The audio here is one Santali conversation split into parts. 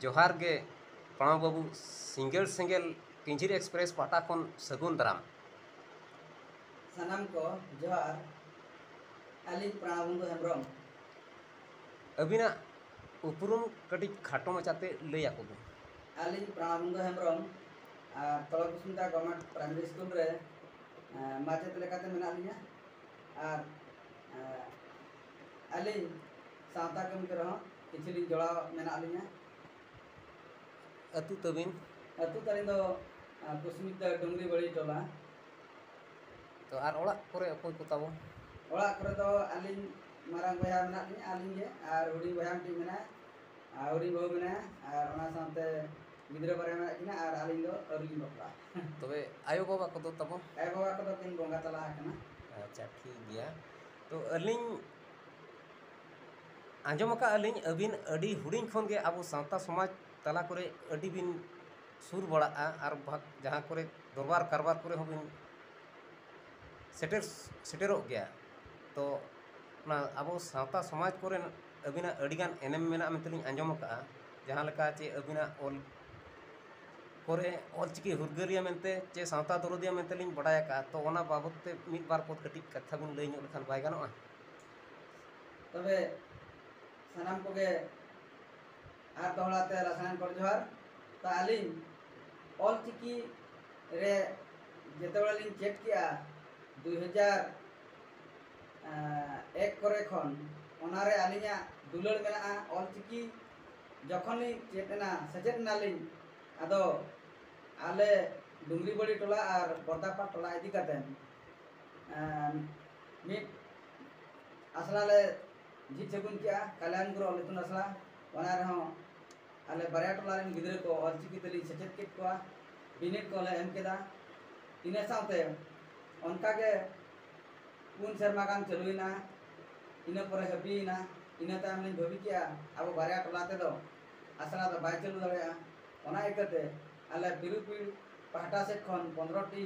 जोहार गे प्रणव बाबू सिंगल सिंगल किंजिर एक्सप्रेस पाटा खन सगुन दाराम सानाम को जोहार आलिज प्रणव हेम्ब्रम अबिना उपरुम कटी खाटो मचाते लैया को आलिज Pranab Hembram Talkusumda government primary school रे माचेत लेकाते मेना लिया और आलिज सावता कमी करे किछली जोड़ा मेना लिया अतु तबिन अतु तालिन दो कुसुमित डुंगरी बड़ी टोला तो आर ओड़ा करे अकोय को ताबो ओड़ा करे दो आलिज मारांग बया मेना लिया आलिज गे और हुडी बया टी मेना हुडी बहु मेना और ओना साथे गिद्रा बारे मेना किना और आलिज दो अरुलिन बपला तबे आयो बाबा को ताबो आयो बाबा को किन बोंगा तला हकना अच्छा ठीक गया तो अलिन आंजम का अलिन अबिन अडी हुडिंग खन गे आबो सावता समाज तला करे अडी बिन सुर बड़ा और जहाँ करे दरबार कारबार करे होबिन सेटेरो गया तो ना आबो सावता समाज करे अबिना अडिगान एनएम मेना मेतलिन आंजम का जहाँ लेका चे अबिना ऑल करे ऑल चिकी हुरगरिया मेनते चे सावता दरदिया मेनतेलिन बड़ाया का तो ओना बाबत ते मिद बार पद कटी कथा बुन लई लेखान बाय गानोआ तबे सानाम को गे आर दोहड़ाते रसायन कर जोहार तो आलिन ऑल चिकी रे जेतेबेले लिन चेक किया 2001 करे खन ओनारे आलिया दुलड़ मेना ऑल चिकी जखन लिन चेतना सचेतना लिन आदो आले डुंगरी बड़ी टोला और बरदापा टोला इदी काते मिट असला ले जी चेगुन किया कल्याण गुरु लेतुन असला ओना रहो आले बारिया टोला रेन गिदरे को ऑलचिकी तली सचेत केट को बिनिट को ले एम केदा इने साथे उनका के पुन शर्मा गान चलुइना इने पर हबीना इने ताम लिन भबी किया अब बारिया टोला ते दो असला तो बाय चलु दड़या ओना एकते आले बिरुपी पहाटा से खन 15 टी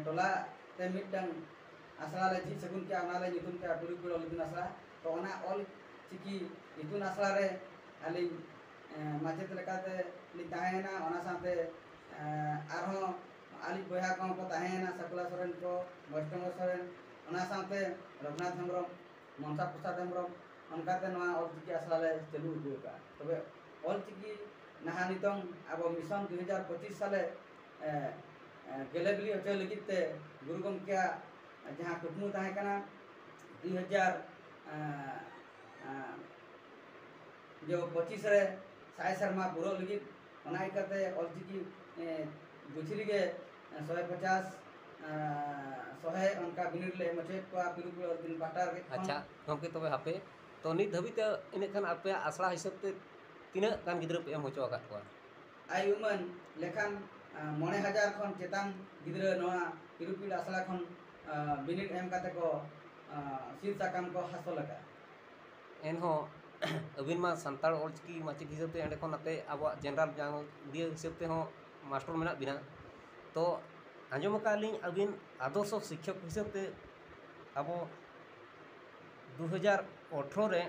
टोला ते मिटन असला ले जी सगुन किया ओना ले नितुन के बिरुपी लेतुन असला तो ओना ऑल चिकी इतुन असला रे आली माचेत लेकाते लि ताहेना ओना साथे आरहो आली बया को ताहेना सकला सरेन को वैष्णव सरेन ओना साथे रघुनाथ हेम्ब्रम मनसा प्रसाद हेम्ब्रम उनकाते नवा ऑल चिकी असला ले चलु हुआ तबे ऑल चिकी नहा नितंग अब मिशन 2025 साले गेलेबली अचल लगिते गुरु गमकिया जहां कुटमु ताहे कना 2000 जो 25 रे साय शर्मा पूरा लगी ओना इकते ऑलचिकी गुछरी के 150 सोहे उनका बिनिर ले मचे को पिरुपुर दिन पाटार के अच्छा गमके तबे हापे तो नित धबिते इने खान आपे आसड़ा हिसाब ते तीना गान गिद्रा पे एम होचो आकात को आयुमन लेखान 9000 खन चेतान गिद्रा नवा पिरुपुर आसला खन बिनिर एम काते को सीट साकाम को हासिल लगा एनहो अबिन मा संताल ऑलचिकी माचिक हिसाब ते एंडे खन नाते आबो जनरल जांग दिया हिसाब ते हो मास्टर मेना बिना तो आंजम का लिंग अबिन आदर्श शिक्षक हिसाब ते आबो 2018 रे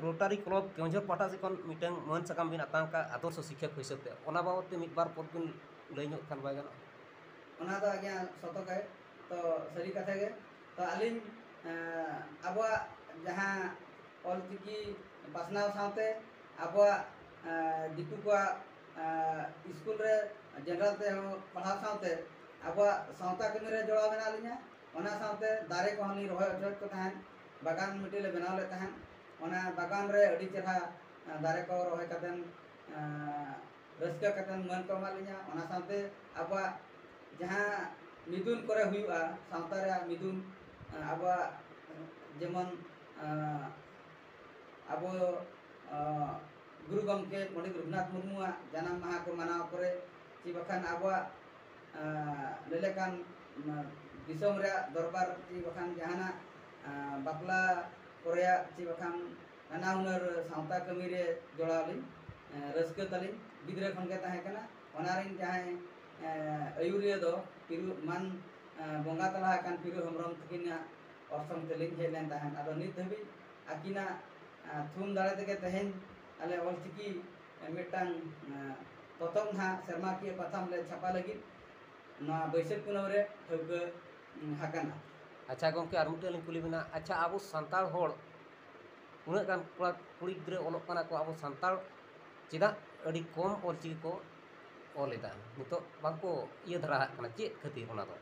रोटारी क्लब केवंझर पाटा से खन मिटंग मन सकाम बिन आतां का आदर्श शिक्षक हिसाब ते ओना बाबत ते मिद बार पद बिन लई ᱧᱚᱜ खान बाय गानो ओना दो आज्ञा सतो कहे तो सरी कथा गे तो आलिन अब जहां ऑलचिकी पासनाव साथे अब दिकु को स्कूल रे जनरल ते पढ़ाव साथे अब सावता कमी रे जोड़ा बना लिया ओना साथे दारे को हनी रोय अठट को तहन बागान मिटी ले बनाव ले तहन ओना बागान रे अडी चेहरा दारे को रोय कतन रस्का कतन मन को मा लिया ओना साथे अब जहां मिदुन करे हुआ सावता रे मिदुन अब जेमन अब गुरु गमके पंडित रघुनाथ मुर्मु जन्म माह को मनाव करे ची बखान अब लेलेकान दिसोम रे दरबार ची बखान जहाना बापला कोरिया ची बखान नाना हुनर सावता कमी रे जोड़ावली रस्क तली गिद्रे खन के ताहे कना ओनारिन जहां अयुरिया दो पिरु मान बोंगा तला कान पिरु हमरम तकिना ऑप्शन तेलिंग हेलेन ताहन आदो नित धबी आकिना थुम दाड़े तके तहेन आले ऑलचिकी मिटang प्रथम ना सेरमाकिया पथाम ले छापा लगी ना बैसाख कुनाव रे ठौका हाकाना। अच्छा गंके आर मिटे लिंग कुली बिना अच्छा आबो सांताल होड़ उन्हें गान कोड़ा कुड़ी गिद्रे ओलोक काना को आबो सांताल चेदा अड़ी कम ऑलचिकी को ऑलेदा नितो बांको इया धरा हाकना चेद खातिर ओना दो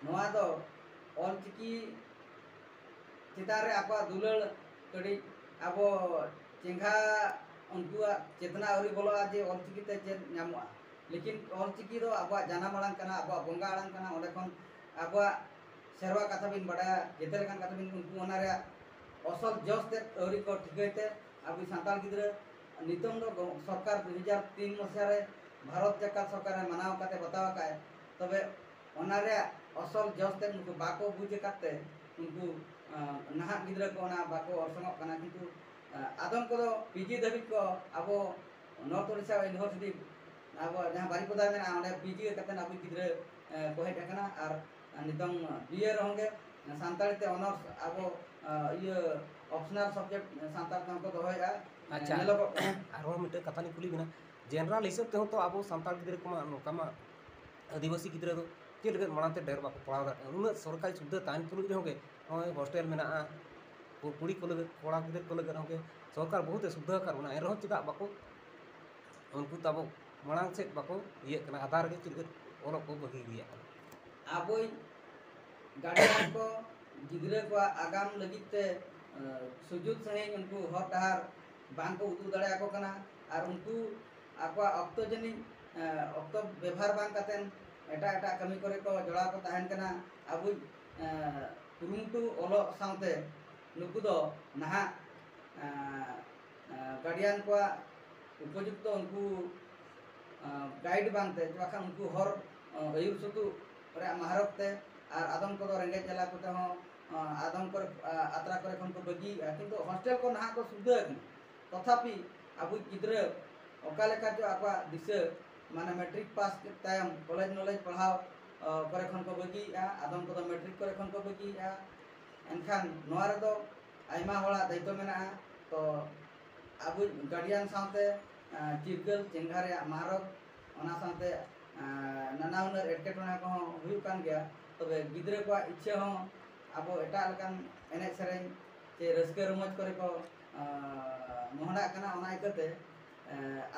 नोआ दो ऑलचिकी चितारे आपा दुलल कड़ी आबो चेंगा उनकुआ चेतना अवरी बोलो आज ऑलचिकी ते चेद ᱧᱟᱢᱚᱜᱼᱟ लेकिन ऑलचिकी दो आबा जाना मड़ांग कना आबा बोंगा आड़ांग कना ओंडे खन आबा सेरवा कथा बिन बड़ा जेते लेकान कथा बिन उनकु ओना रे असल जस ते अवरी को ठिकैते आबि सांताल गिद्रे नितम दो सरकार 2003 मसिया रे भारत जाकात सरकार मनाव काते बतावा काय तबे ओना रे असल जस ते उनको बाको बुझे काते उनको नाहा गिद्रे को ओना बाको अर्संग कना किंतु आदम को पीजी धबी को आबो नॉर्थ ओडिशा यूनिवर्सिटी आबो जहां बारिपदा में ओंडे पीजी काते आबि गिद्रे को हेज कना आर नितम बीए रहंगे सांताली ते ऑनर्स आबो ये ऑप्शनल सब्जेक्ट सांताल काम को दोहया। अच्छा आरो मिटे कथा नि कुली बिना जनरल हिसाब ते तो आबो सांताल गिद्रे को मा नोकामा आदिवासी गिद्रे दो चेद लगे मानते ढेर बाको पढ़ाव दा उन सरकारी सुविधा तान तुलु होगे होय हॉस्टल मेना कुड़ी को लगे कोड़ा गिद्रे को लगे होगे सरकार बहुत सुविधा कर उना एरो चेदा बाको उनको तबो मांग से बाको ये कना आधार के चेद ओलो को बगी गया आबो गार्डियन को गिद्रे को आगाम लगिते सुजुद सही उनको हर डहार बांग को उदू दड़े आको कना और उनको आको अक्तो जनी अक्तो व्यवहार बांग कातेन एटा एटा कमी करे को जड़ा को ताहन कना आबु कुरुमुटु ओलो साउते नुकु दो नहा गार्डियन को उपयुक्त उनको गाइड बांगते जखा उनको हर अयुर सुतु रे महारते और आदम को रेंगे जला को हो आदम को आत्रा करे खन को बगी किंतु हॉस्टल को नहा को सुविधा तथापि आबु गिद्रे ओका लेका जो आको दिसे माने मैट्रिक पास के टाइम कॉलेज नॉलेज पढ़ाव करे खन को बगी आदम को मैट्रिक करे खन को बगी एनखान नोआ रे दो आइमा होला दायित्व मेना तो आबु गार्डियन साथे चिरगल चेंगा रे मारक ओना साथे नाना हुनर एटकेटोना को हुयु कान गया तबे गिद्रे को इच्छा हो आबो एटा लकान एने सेरेन जे रस्के रमज करे को मोहना कना ओना इकते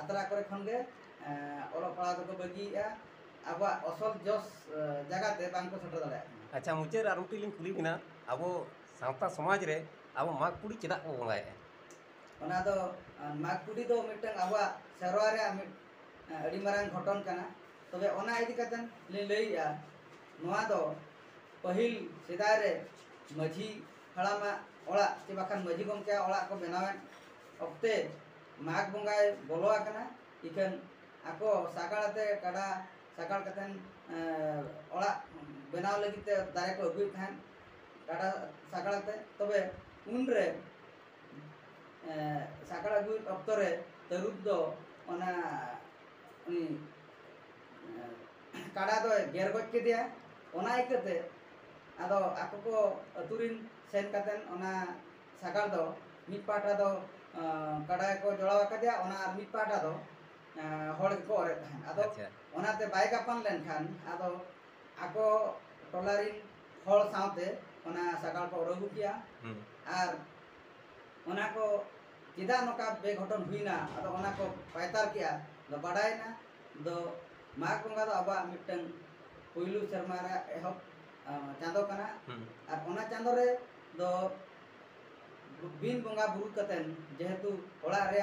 आत्रा करे खनगे ओलो पढ़ा को बगीया आबो असल जस जगह ते बांग को सटर दाड़ा। अच्छा मुचे आर मिटे लिंग कुली बिना आबो सावता समाज रे आबो माग कुड़ी चेदा को बंगाय ओना दो माग कुड़ी दो मिटंग आबो सेरवा रे अडी मारंग घटन कना तबे ओना इदी कतन ले लईया नोआ दो पहिल सेदाय रे मझी हड़ामा ओड़ा चे बाखान मझी गमके ओड़ा को बनावेन अक्ते माग बंगाय बोलोआ कना इकन आको साकाळते काडा साकाळ कतन ओड़ा बनाव लगिते दारे को अगुई थान काडा साकाळते तबे उन रे साकाळ अगुई अक्तरे तरुद दो ओना उनी काडा दो गेर गज के दिया ओना इकते आदो आको को अतुरिन सेन कातेन ओना सागाल दो मिट पाटा दो काडा को जोड़ावा का दिया ओना मिट पाटा दो होड़ को ओरे थान आदो ओना ते बाय कापन लेन खान आदो आको टोलारिन होड़ साउते ओना सागाल को ओरगु किया आर ओना को चिदा नोका बेघटन हुइना आदो ओना को पायतार किया दो बडायना दो माग बंगा दो आबा मिटंग पुइलु शर्मा रा एहब चांदो कना और ओना चांदो रे दो बिन बंगा बुरु कतेन जेहेतु ओड़ा रे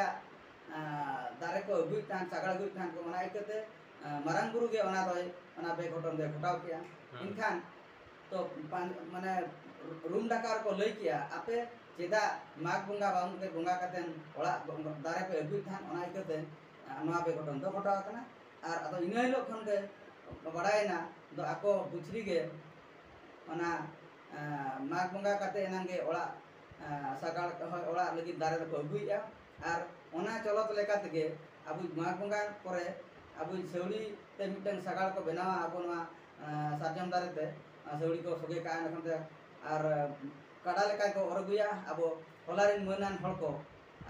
दारे को अगुई थान सागड़ अगुई थान को ओना इकते मारंग बुरु गे ओना दोय ओना बे घटन दे घटाव किया इनखान तो माने रूम डाकार को लई किया आपे चेदा माग बंगा बाउन के बंगा कतेन ओड़ा दारे पे अगुई थान ओना इकते नोआ बे घटन दो घटाव कना और अदो इना हिलो खन के बडायना दो आको बुचरी गे ओना माग बंगा काते एनांगे ओड़ा सागाड़ ओड़ा लगी दारे को अगुइया और ओना चलत लेकाते गे आबु माग बंगा परे आबु सेवड़ी ते मिटन सागाड़ को बनावा आबु नोआ साजम दारे ते सेवड़ी को सगे का नखते और काडा लेका को अरगुइया आबु होलारिन मोनान हल को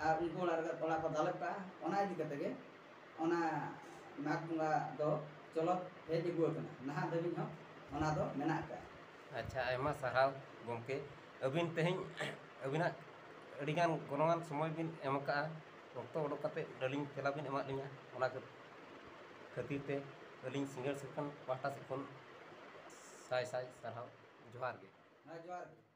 ᱟᱨ ᱩᱱᱠᱩ ᱚᱲᱟᱜ ᱠᱚ ᱫᱟᱞᱚᱵ ᱠᱟᱜᱼᱟ ᱚᱱᱟ ᱤᱫᱤ ᱠᱟᱛᱮ ᱜᱮ ᱚᱱᱟ ᱢᱟᱜᱽ ᱵᱚᱸᱜᱟ ᱫᱚ ᱪᱚᱞᱚᱛ ᱦᱮᱡ ᱟᱹᱜᱩ ᱟᱠᱟᱱᱟ ᱱᱟᱦᱟᱜ ᱫᱷᱟᱹᱵᱤᱡ ᱦᱚᱸ ᱚᱱᱟ ᱫᱚ ᱢᱮᱱᱟᱜ ᱟᱠᱟᱫᱼᱟ ᱟᱪᱪᱷᱟ ᱟᱭᱢᱟ ᱥᱟᱨᱦᱟᱣ ᱜᱚᱢᱠᱮ ᱟᱹᱵᱤᱱ ᱛᱮᱦᱮᱧ ᱟᱹᱵᱤᱱᱟᱜ ᱟᱹᱰᱤᱜᱟᱱ ᱜᱚᱱᱚᱝᱟᱱ ᱥᱚᱢᱚᱭ ᱵᱤᱱ ᱮᱢ ᱟᱠᱟᱜᱼᱟ ᱚᱠᱛᱚ ᱩᱰᱩᱠ ᱠᱟᱛᱮ ᱟᱹᱞᱤᱧ ᱛᱮᱞᱟ ᱵᱤᱱ ᱮᱢᱟᱫ ᱞᱤᱧᱟ ᱚᱱᱟ ᱠᱷᱟᱹᱛᱤᱨ ᱛᱮ ᱟᱹᱞᱤᱧ ᱥᱤᱸᱜᱟᱹᱲ ᱥᱮᱫ ᱠᱷᱚᱱ ᱯᱟᱦᱴᱟ ᱥᱮᱫ ᱠᱷᱚᱱ ᱥᱟᱭ ᱥᱟᱭ ᱥᱟᱨᱦᱟᱣ ᱡᱚᱦᱟᱨ ᱜᱮ ᱡᱚᱦᱟᱨ ᱜᱮ